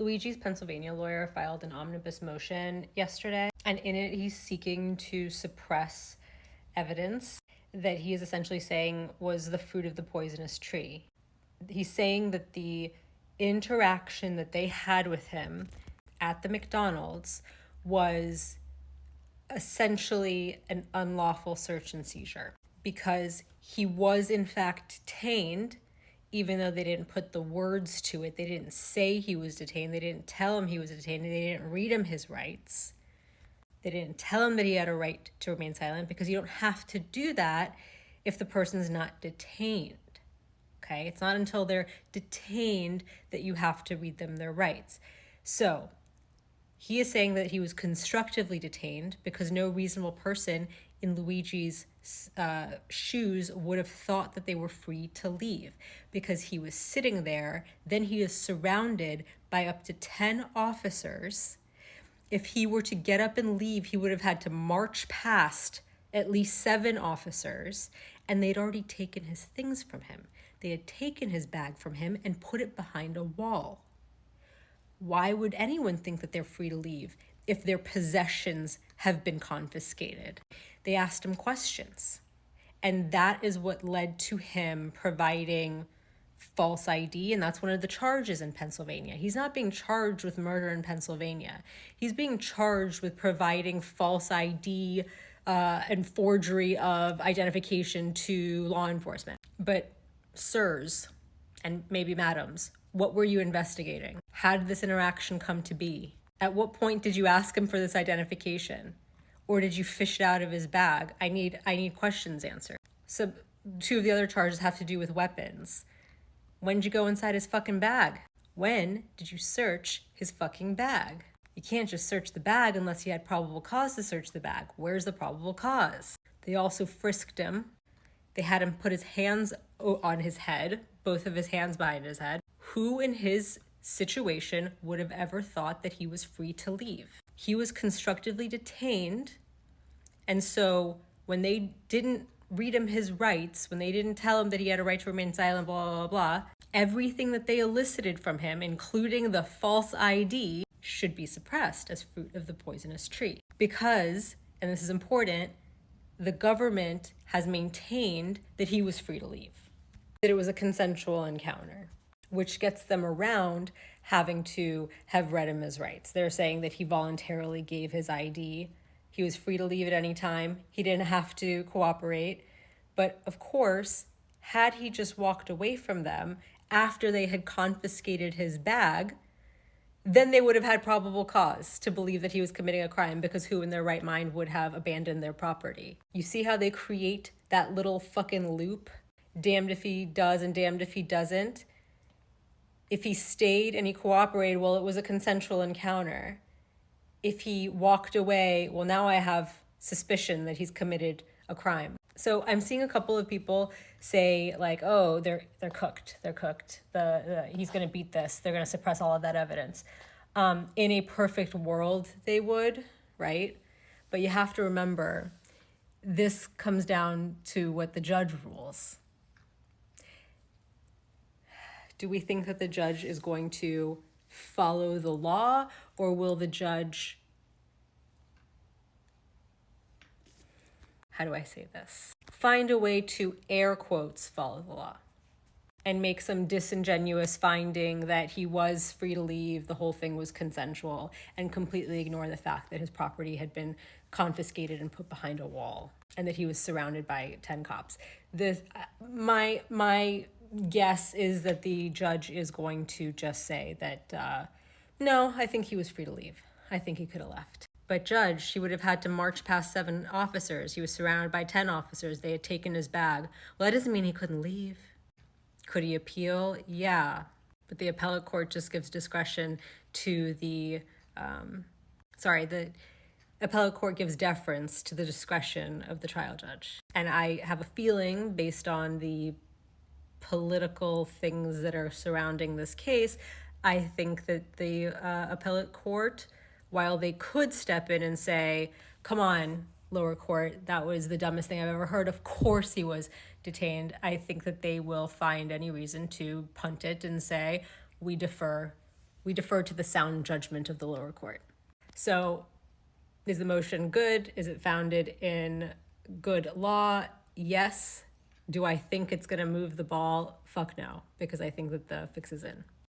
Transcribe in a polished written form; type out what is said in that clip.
Luigi's Pennsylvania lawyer filed an omnibus motion yesterday, and in it he's seeking to suppress evidence that he is essentially saying was the fruit of the poisonous tree. He's saying that the interaction that they had with him at the McDonald's was essentially an unlawful search and seizure because he was in fact detained, even though they didn't put the words to it. They didn't say he was detained. They didn't tell him he was detained. They didn't read him his rights. They didn't tell him that he had a right to remain silent, because you don't have to do that if the person's not detained. Okay? It's not until they're detained that you have to read them their rights. So he is saying that he was constructively detained because no reasonable person in Luigi's shoes would have thought that they were free to leave, because he was sitting there. Then he is surrounded by up to 10 officers. If he were to get up and leave, he would have had to march past at least 7 officers, and they'd already taken his things from him. They had taken his bag from him and put it behind a wall. Why would anyone think that they're free to leave if their possessions have been confiscated? They asked him questions, and that is what led to him providing false ID, and that's one of the charges in Pennsylvania. He's not being charged with murder in Pennsylvania. He's being charged with providing false ID and forgery of identification to law enforcement. But sirs, and maybe madams, what were you investigating? How did this interaction come to be? At what point did you ask him for this identification? Or did you fish it out of his bag? I need questions answered. So 2 of the other charges have to do with weapons. When did you go inside his fucking bag? When did you search his fucking bag? You can't just search the bag unless you had probable cause to search the bag. Where's the probable cause? They also frisked him. They had him put his hands on his head, both of his hands behind his head. Who in his situation would have ever thought that he was free to leave? He was constructively detained, and so when they didn't read him his rights, when they didn't tell him that he had a right to remain silent, blah, blah, blah, blah, everything that they elicited from him, including the false ID, should be suppressed as fruit of the poisonous tree. Because, and this is important, the government has maintained that he was free to leave, that it was a consensual encounter, which gets them around having to have read him his rights. They're saying that he voluntarily gave his ID. He was free to leave at any time. He didn't have to cooperate. But of course, had he just walked away from them after they had confiscated his bag, then they would have had probable cause to believe that he was committing a crime, because who in their right mind would have abandoned their property? You see how they create that little fucking loop? Damned if he does and damned if he doesn't. If he stayed and he cooperated, well, it was a consensual encounter. If he walked away, well, now I have suspicion that he's committed a crime. So I'm seeing a couple of people say like, oh, they're cooked. They're cooked. He's going to beat this. They're going to suppress all of that evidence. In a perfect world, they would, right? But you have to remember, this comes down to what the judge rules. Do we think that the judge is going to follow the law, or will the judge, how do I say this? Find a way to, air quotes, follow the law and make some disingenuous finding that he was free to leave, the whole thing was consensual, and completely ignore the fact that his property had been confiscated and put behind a wall and that he was surrounded by 10 cops. My guess is that the judge is going to just say that, no, I think he was free to leave. I think he could have left. But judge, he would have had to march past 7 officers. He was surrounded by 10 officers. They had taken his bag. Well, that doesn't mean he couldn't leave. Could he appeal? Yeah. But the appellate court just gives discretion to the appellate court gives deference to the discretion of the trial judge. And I have a feeling, based on the political things that are surrounding this case, I think that the appellate court, while they could step in and say, come on, lower court, that was the dumbest thing I've ever heard, of course he was detained, I think that they will find any reason to punt it and say, we defer We defer to the sound judgment of the lower court. So is the motion good? Is it founded in good law? Yes. Do I think it's going to move the ball? Fuck no, because I think that the fix is in.